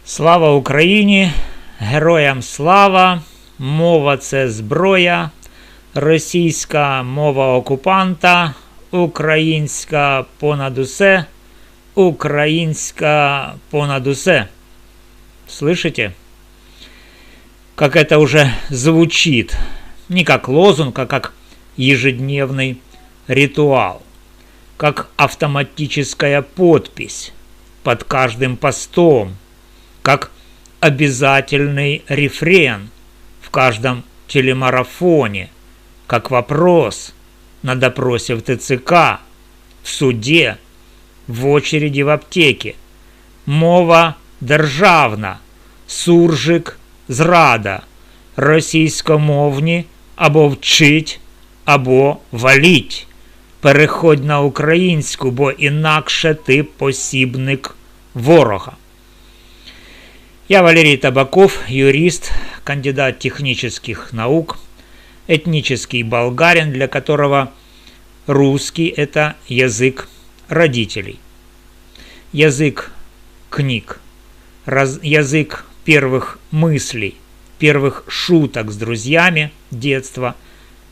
Слава Україні! Героям слава! Мова – це зброя, російська мова окупанта, українська понад усе, українська понад усе. Слышите? Как это уже звучит. Не как лозунг, а как ежедневный ритуал. Как автоматическая подпись под каждым постом. Как обязательный рефрен в каждом телемарафоне. Как вопрос на допросе в ТЦК, в суде, в очереди в аптеке. Мова державна, суржик зрада, російськомовні або вчить, або валіть. Переходь на українську, бо інакше ти посібник ворога. Я Валерий Табаков, юрист, кандидат технических наук, этнический болгарин, для которого русский – это язык родителей, язык книг, язык первых мыслей, первых шуток с друзьями детства.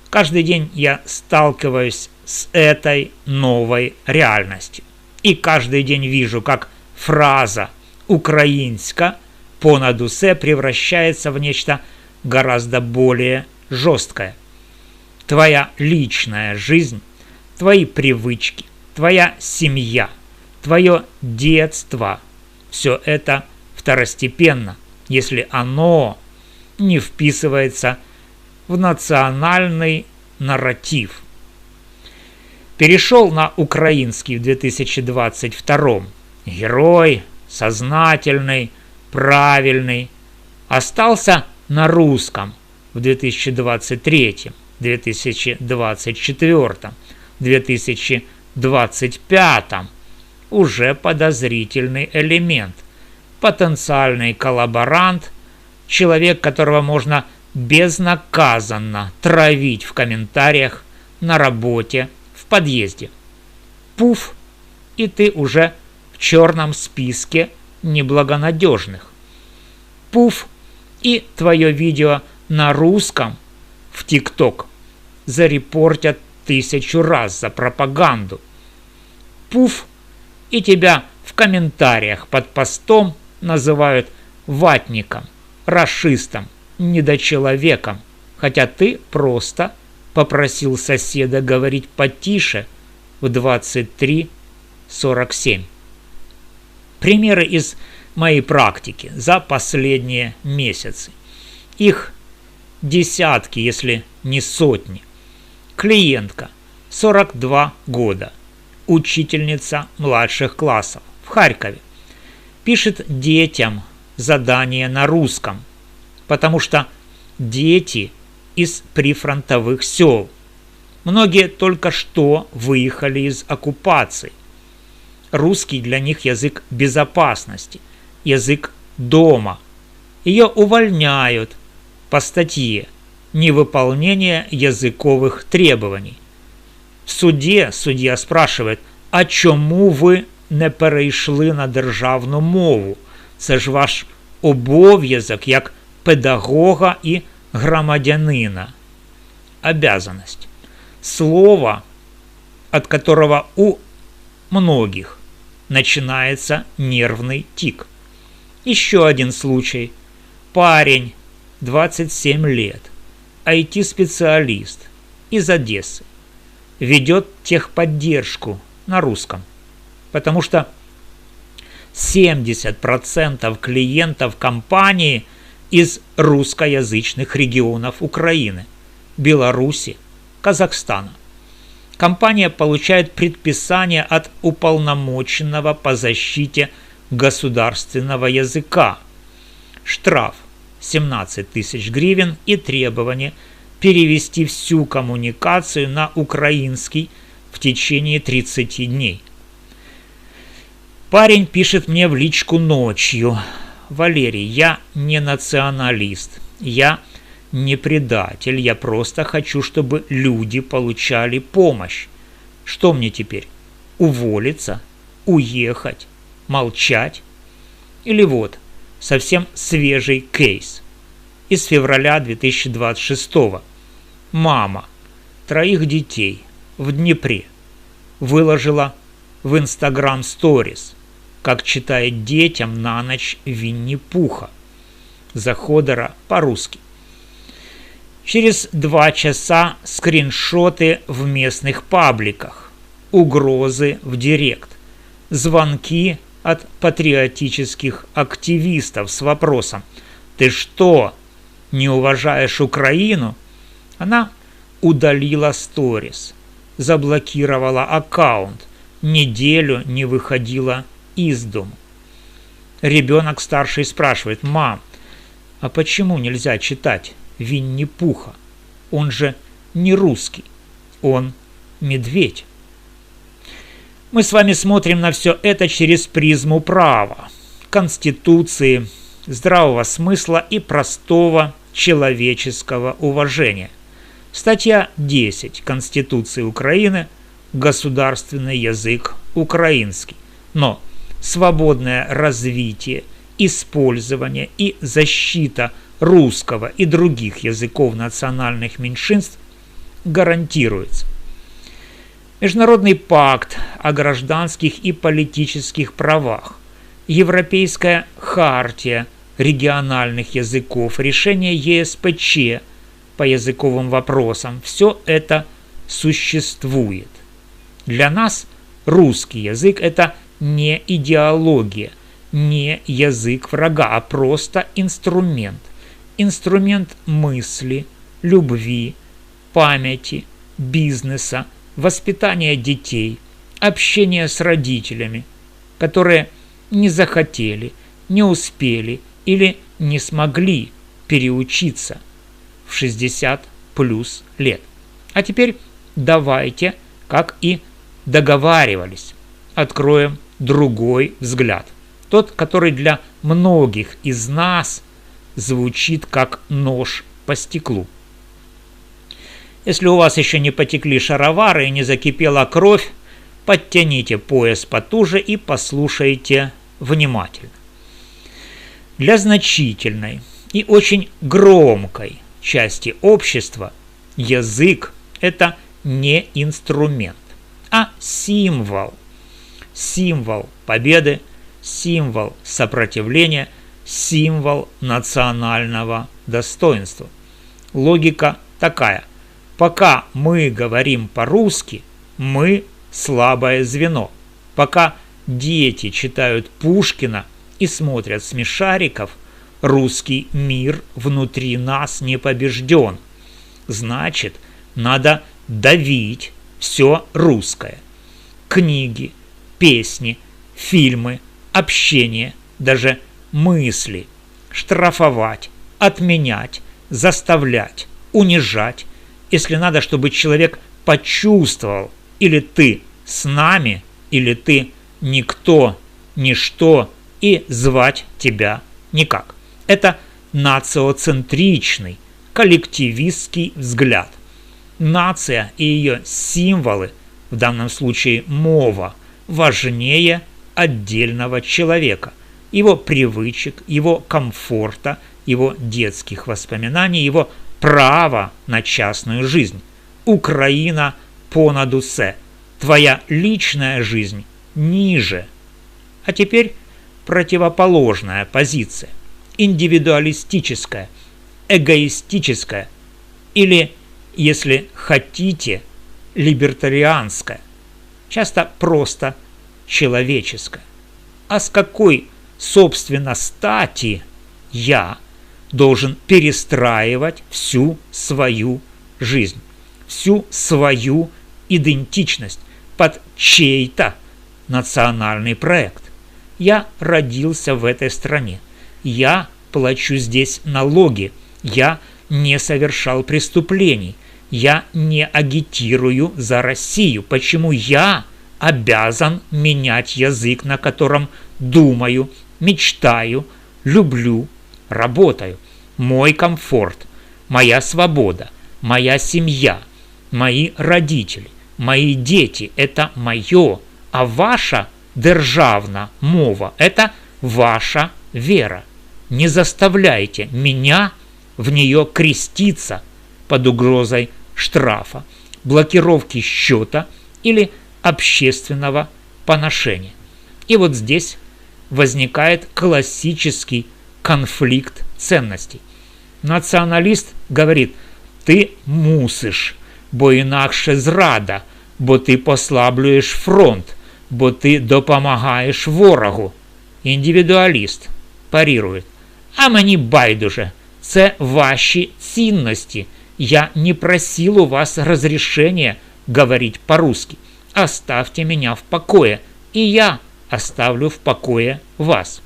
Каждый день я сталкиваюсь с этой новой реальностью. И каждый день вижу, как фраза «украинска» понад усе превращается в нечто гораздо более жесткое. Твоя личная жизнь, твои привычки, твоя семья, твое детство – все это второстепенно, если оно не вписывается в национальный нарратив. Перешел на украинский в 2022. Герой, сознательный, правильный. Остался на русском в 2023, 2024, 2025. Уже подозрительный элемент. Потенциальный коллаборант, человек, которого можно безнаказанно травить в комментариях, на работе, в подъезде. Пуф, и ты уже в черном списке неблагонадежных. Пуф, и твое видео на русском в ТикТок зарепортят 1000 раз за пропаганду. Пуф, и тебя в комментариях под постом называют ватником, рашистом, недочеловеком, хотя ты просто попросил соседа говорить потише в 23:47. Примеры из моей практики за последние месяцы. Их десятки, если не сотни. Клиентка, 42 года, учительница младших классов в Харькове. Пишет детям задания на русском, потому что дети из прифронтовых сел. Многие только что выехали из оккупации. Русский для них язык безопасности, язык дома. Ее увольняют по статье «Невыполнение языковых требований». В суде судья спрашивает, а чому ви не перейшли на державну мову? Це ж ваш обов'язок як педагога и громадянина. Обязанность. Слово, от которого у многих начинается нервный тик. Еще один случай. Парень, 27 лет, IT-специалист из Одессы, ведет техподдержку на русском, потому что 70% клиентов компании из русскоязычных регионов Украины, Беларуси, Казахстана. Компания получает предписание от уполномоченного по защите государственного языка. Штраф 17 000 гривен и требование перевести всю коммуникацию на украинский в течение 30 дней. Парень пишет мне в личку ночью: Валерий, я не националист, я не предатель, я просто хочу, чтобы люди получали помощь. Что мне теперь? Уволиться? Уехать? Молчать? Или вот, совсем свежий кейс из февраля 2026. Мама 3 детей в Днепре выложила в Instagram Stories, как читает детям на ночь Винни-Пуха Заходера по-русски. Через 2 часа скриншоты в местных пабликах, угрозы в директ, звонки от патриотических активистов с вопросом: «Ты что, не уважаешь Украину?» Она удалила сторис, заблокировала аккаунт, неделю не выходила из дома. Ребенок старший спрашивает: «Мам, а почему нельзя читать Винни-Пуха? Он же не русский, он медведь». Мы с вами смотрим на все это через призму права, конституции, здравого смысла и простого человеческого уважения. Статья 10 Конституции Украины «Государственный язык украинский». Но свободное развитие, использование и защита русского и других языков национальных меньшинств гарантируется. Международный пакт о гражданских и политических правах, Европейская хартия региональных языков, решение ЕСПЧ по языковым вопросам – все это существует. Для нас русский язык – это не идеология, не язык врага, а просто инструмент. Инструмент мысли, любви, памяти, бизнеса, воспитания детей, общения с родителями, которые не захотели, не успели или не смогли переучиться в 60 плюс лет. А теперь давайте, как и договаривались, откроем другой взгляд. Тот, который для многих из нас звучит как нож по стеклу. Если у вас еще не потекли шаровары и не закипела кровь, подтяните пояс потуже и послушайте внимательно. Для значительной и очень громкой части общества язык – это не инструмент, а символ. Символ победы, символ сопротивления, символ национального достоинства. Логика такая. Пока мы говорим по-русски, мы слабое звено. Пока дети читают Пушкина и смотрят смешариков, русский мир внутри нас не побежден. Значит, надо давить все русское. Книги, песни, фильмы, общение, даже мысли. Штрафовать, отменять, заставлять, унижать. Если надо, чтобы человек почувствовал, или ты с нами, или ты никто, ничто, и звать тебя никак. Это нациоцентричный, коллективистский взгляд. Нация и ее символы, в данном случае мова, важнее отдельного человека, его привычек, его комфорта, его детских воспоминаний, его права на частную жизнь. Украина понад усе. Твоя личная жизнь ниже. А теперь противоположная позиция. Индивидуалистическая, эгоистическая или, если хотите, либертарианская. Часто просто человеческая. А с какой, собственно, стати я должен перестраивать всю свою жизнь, всю свою идентичность под чей-то национальный проект? Я родился в этой стране, я плачу здесь налоги, я не совершал преступлений, я не агитирую за Россию. Почему я обязан менять язык, на котором думаю, мечтаю, люблю, работаю? Мой комфорт, моя свобода, моя семья, мои родители, мои дети – это мое, а ваша державна мова – это ваша вера. не заставляйте меня в нее креститься под угрозой штрафа, блокировки счета или общественного поношения. И вот здесь возникает классический конфликт ценностей. Націоналіст говорить: ти мусиш, бо інакше зрада, бо ти послаблюєш фронт, бо ти допомагаєш ворогу. Індивідуаліст парирує: а мені байдуже, це ваші цінності. Я не просил у вас разрешения говорить по-русски. Оставьте меня в покое, и я оставлю в покое вас.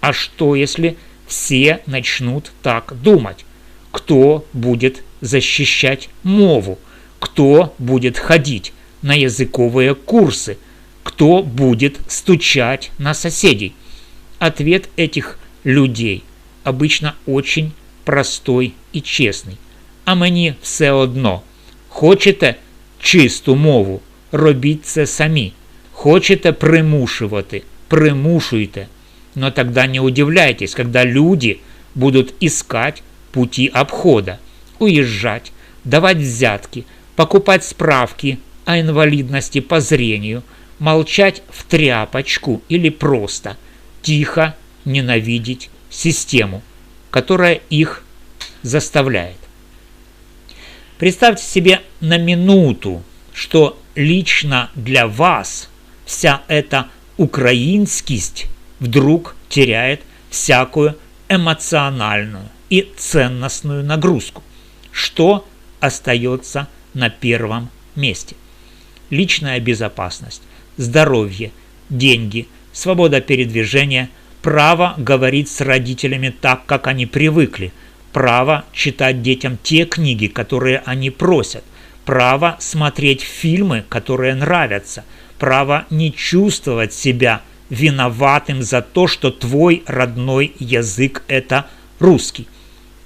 А что, если все начнут так думать? Кто будет защищать мову? Кто будет ходить на языковые курсы? Кто будет стучать на соседей? Ответ этих людей обычно очень простой и честный. А мені все одно. Хочете чисту мову? Робіть це самі. Хочете примушувати? Примушуйте. Но тогда не удивляйтесь, когда люди будут искать пути обхода, уезжать, давать взятки, покупать справки о инвалидности по зрению, молчать в тряпочку или просто тихо ненавидеть систему, которая их заставляет. Представьте себе на минуту, что лично для вас вся эта украинскость вдруг теряет всякую эмоциональную и ценностную нагрузку. Что остается на первом месте? Личная безопасность, здоровье, деньги, свобода передвижения, право говорить с родителями так, как они привыкли, право читать детям те книги, которые они просят, право смотреть фильмы, которые нравятся, право не чувствовать себя виноватым за то, что твой родной язык – это русский.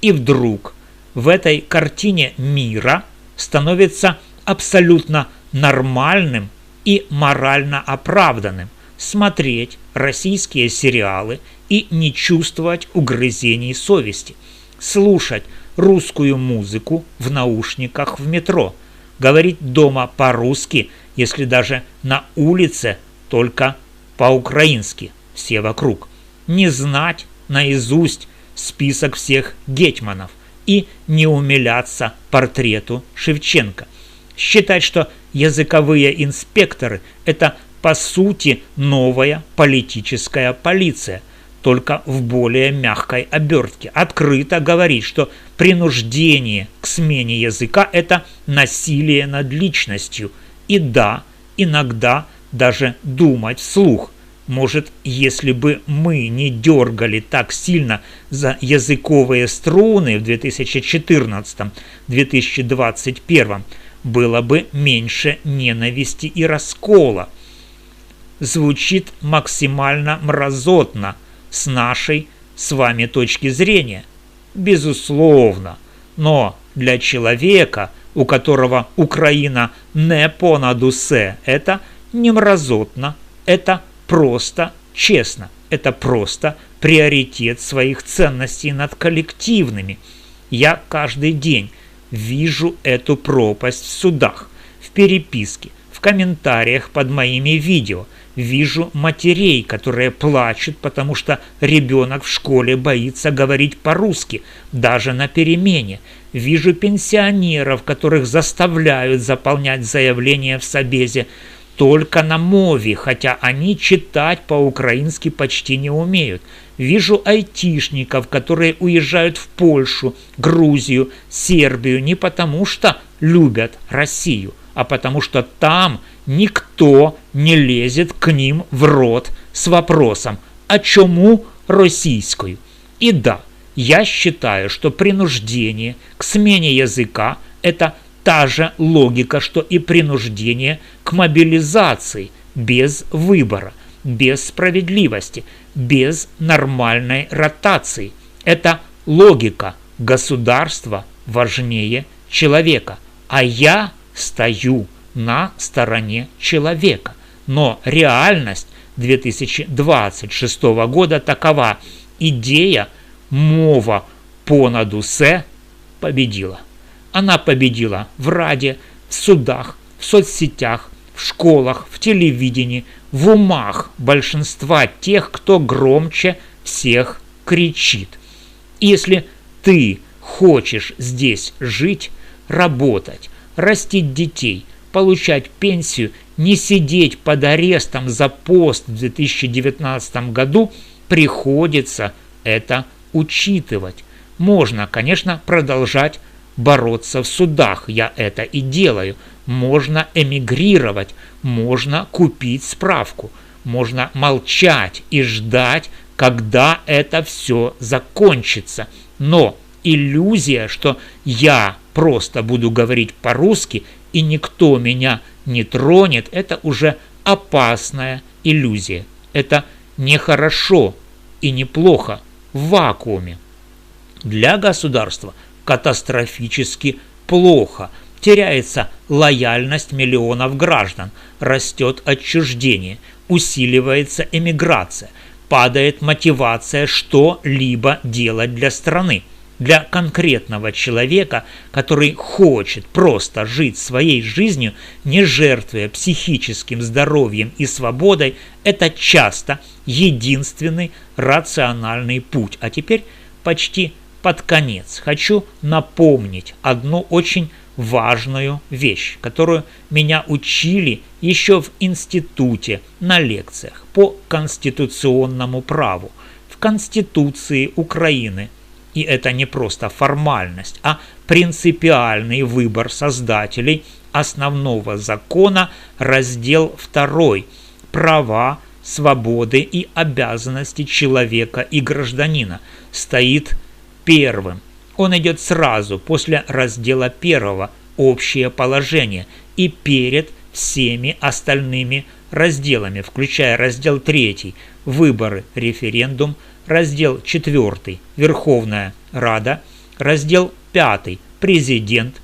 И вдруг в этой картине мира становится абсолютно нормальным и морально оправданным смотреть российские сериалы и не чувствовать угрызений совести, слушать русскую музыку в наушниках в метро, говорить дома по-русски, если даже на улице только по-украински все вокруг, не знать наизусть список всех гетьманов и не умиляться портрету Шевченко, считать, что языковые инспекторы – это по сути новая политическая полиция, только в более мягкой обертке, открыто говорить, что принуждение к смене языка – это насилие над личностью, и да, иногда даже думать вслух. Может, если бы мы не дергали так сильно за языковые струны в 2014-2021, было бы меньше ненависти и раскола. Звучит максимально мразотно с нашей с вами точки зрения. Безусловно, но для человека, у которого Украина не понад усе, это не мразотно, это просто честно, это просто приоритет своих ценностей над коллективными. Я каждый день вижу эту пропасть в судах, в переписке, в комментариях под моими видео. Вижу матерей, которые плачут, потому что ребенок в школе боится говорить по-русски, даже на перемене. Вижу пенсионеров, которых заставляют заполнять заявление в собезе только на мове, хотя они читать по-украински почти не умеют. Вижу айтишников, которые уезжают в Польшу, Грузию, Сербию не потому что любят Россию, а потому что там никто не лезет к ним в рот с вопросом «А чому російською?». И да, я считаю, что принуждение к смене языка – это та же логика, что и принуждение к мобилизации без выбора, без справедливости, без нормальной ротации. Это логика «государство важнее человека», а я стою на стороне человека. Но реальность 2026 года такова. Идея мова понад усе победила. Она победила в Раде, в судах, в соцсетях, в школах, в телевидении, в умах большинства тех, кто громче всех кричит. Если ты хочешь здесь жить, работать, растить детей, получать пенсию, не сидеть под арестом за пост в 2019 году, приходится это учитывать. Можно, конечно, продолжать бороться в судах, я это и делаю. Можно эмигрировать, можно купить справку, можно молчать и ждать, когда это все закончится. Но иллюзия, что я просто буду говорить по-русски и никто меня не тронет, это уже опасная иллюзия. Это нехорошо и неплохо в вакууме. Для государства катастрофически плохо. Теряется лояльность миллионов граждан, растет отчуждение, усиливается эмиграция, падает мотивация что-либо делать для страны. Для конкретного человека, который хочет просто жить своей жизнью, не жертвуя психическим здоровьем и свободой, это часто единственный рациональный путь. А теперь почти под конец хочу напомнить одну очень важную вещь, которую меня учили еще в институте на лекциях по конституционному праву. В Конституции Украины, и это не просто формальность, а принципиальный выбор создателей основного закона, раздел 2 «Права, свободы и обязанности человека и гражданина» стоит первым. Он идет сразу после раздела 1 «Общее положение» и перед всеми остальными разделами, включая раздел 3 «Выборы, референдум», раздел 4 «Верховная Рада», раздел 5 «Президент»,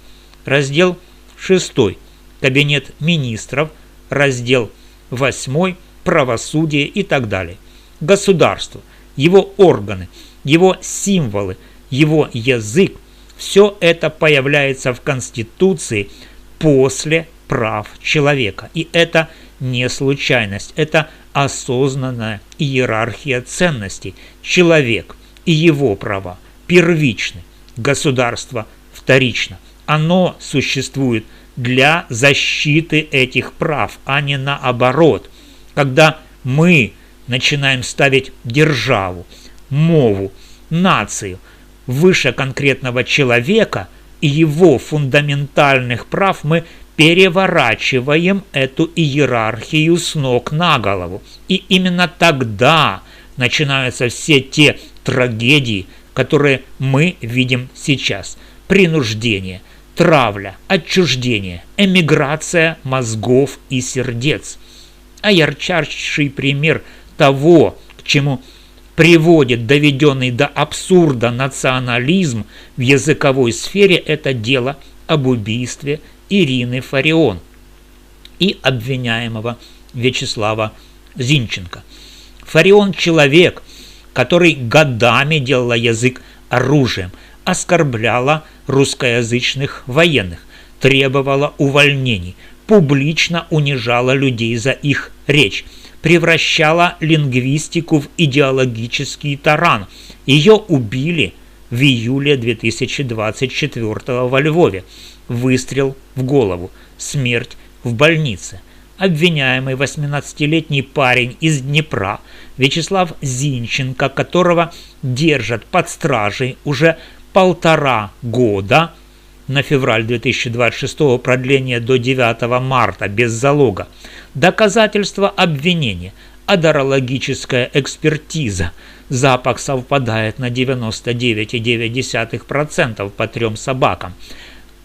раздел 6 «Кабинет министров», раздел 8 «Правосудие» и так далее. Государство, его органы, его символы, его язык, все это появляется в Конституции после прав человека. И это не случайность, это осознанная иерархия ценностей. Человек и его права первичны, государство вторично. Оно существует для защиты этих прав, а не наоборот. Когда мы начинаем ставить державу, мову, нацию выше конкретного человека и его фундаментальных прав, мы переворачиваем эту иерархию с ног на голову. И именно тогда начинаются все те трагедии, которые мы видим сейчас. Принуждение, травля, отчуждение, эмиграция мозгов и сердец. А ярчайший пример того, к чему приводит доведенный до абсурда национализм в языковой сфере, это дело об убийстве Ирины Фарион и обвиняемого Вячеслава Зинченко. Фарион – человек, который годами делала язык оружием, оскорбляла русскоязычных военных, требовала увольнений, публично унижала людей за их речь, превращала лингвистику в идеологический таран. Ее убили в июле 2024 во Львове. Выстрел в голову, смерть в больнице. Обвиняемый 18-летний парень из Днепра Вячеслав Зинченко, которого держат под стражей уже 1,5 года, на февраль 2026 продление до 9 марта без залога, доказательства обвинения, адерологическая экспертиза, запах совпадает на 99,9% по 3 собакам,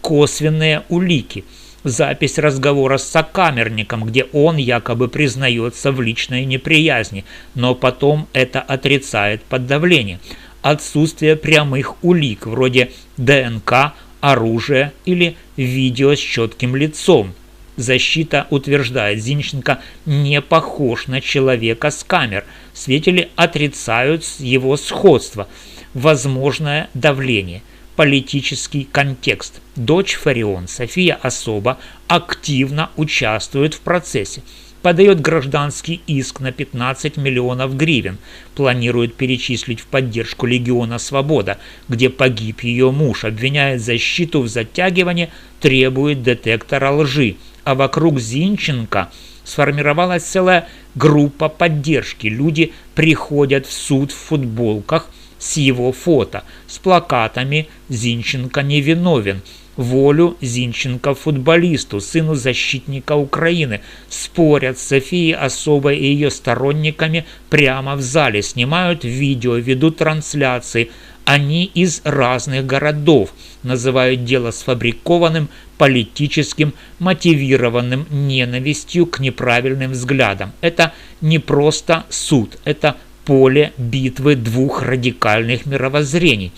косвенные улики, запись разговора с сокамерником, где он якобы признается в личной неприязни, но потом это отрицает под давлением, отсутствие прямых улик вроде ДНК, оружия или видео с четким лицом. Защита утверждает, Зинченко не похож на человека с камер. Свидетели отрицают его сходство. возможное давление, политический контекст. Дочь Фарион, София Особа, активно участвует в процессе. Подает гражданский иск на 15 миллионов гривен, планирует перечислить в поддержку Легиона Свобода, где погиб ее муж, обвиняет защиту в затягивании, требует детектора лжи. А вокруг Зинченко сформировалась целая группа поддержки. Люди приходят в суд в футболках с его фото, с плакатами «Зинченко невиновен», волю Зинченко футболисту, сыну защитника Украины, спорят с Софией Особой и ее сторонниками прямо в зале, снимают видео, ведут трансляции. Они из разных городов, называют дело сфабрикованным, политическим, мотивированным ненавистью к неправильным взглядам. Это не просто суд, это поле битвы двух радикальных мировоззрений.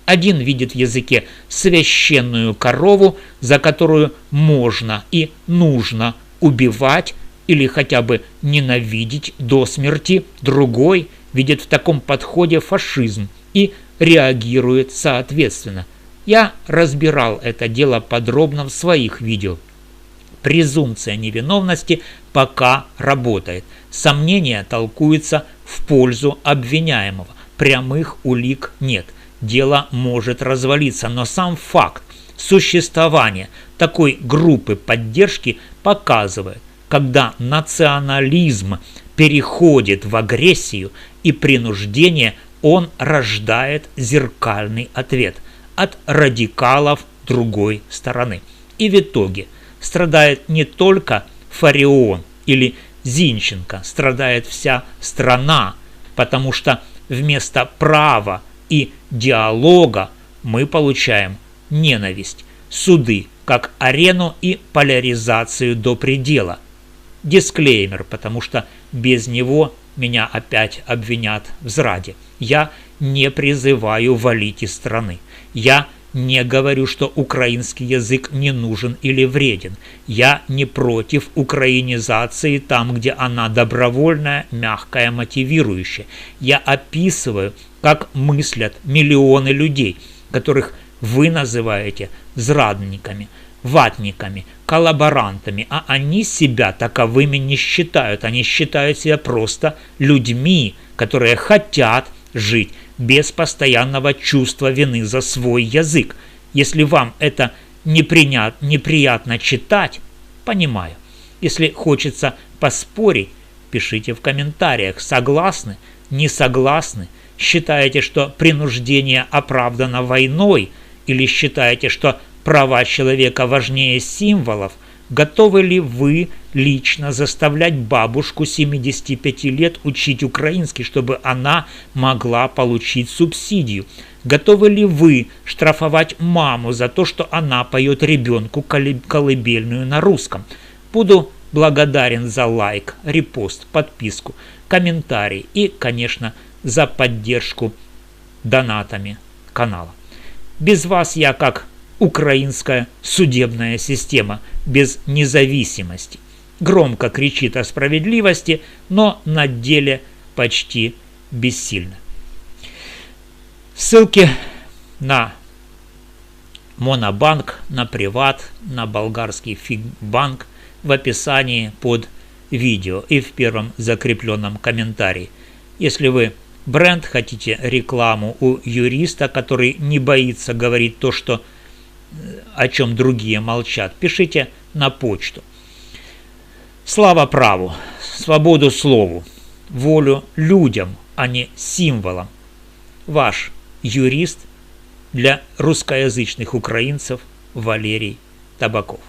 Один видит в языке священную корову, за которую можно и нужно убивать или хотя бы ненавидеть до смерти. Другой видит в таком подходе фашизм и реагирует соответственно. Я разбирал это дело подробно в своих видео. Презумпция невиновности пока работает. Сомнения толкуются в пользу обвиняемого. Прямых улик нет. Дело может развалиться, но сам факт существования такой группы поддержки показывает, когда национализм переходит в агрессию и принуждение, он рождает зеркальный ответ от радикалов другой стороны. И в итоге страдает не только Фарион или Зинченко, страдает вся страна, потому что вместо права и диалога мы получаем ненависть, суды как арену и поляризацию до предела. Дисклеймер, потому что без него меня опять обвинят в зраде. Я не призываю валить из страны. Я не говорю, что украинский язык не нужен или вреден. Я не против украинизации там, где она добровольная, мягкая, мотивирующая. Я описываю, как мыслят миллионы людей, которых вы называете зрадниками, ватниками, коллаборантами, а они себя таковыми не считают. Они считают себя просто людьми, которые хотят жить без постоянного чувства вины за свой язык. Если вам это неприятно читать, понимаю. Если хочется поспорить, пишите в комментариях, согласны, не согласны, считаете, что принуждение оправдано войной, или считаете, что права человека важнее символов. Готовы ли вы лично заставлять бабушку 75 лет учить украинский, чтобы она могла получить субсидию? Готовы ли вы штрафовать маму за то, что она поет ребенку колыбельную на русском? Буду благодарен за лайк, репост, подписку, комментарий и, конечно, за поддержку донатами канала. Без вас я как украинская судебная система без независимости. Громко кричит о справедливости, но на деле почти бессильна. Ссылки на Монобанк, на Приват, на болгарский Фигбанк в описании под видео и в первом закрепленном комментарии. Если вы бренд, хотите рекламу у юриста, который не боится говорить то, о чем другие молчат, пишите на почту. Слава праву, свободу слову, волю людям, а не символам. Ваш юрист для русскоязычных украинцев Валерий Табаков.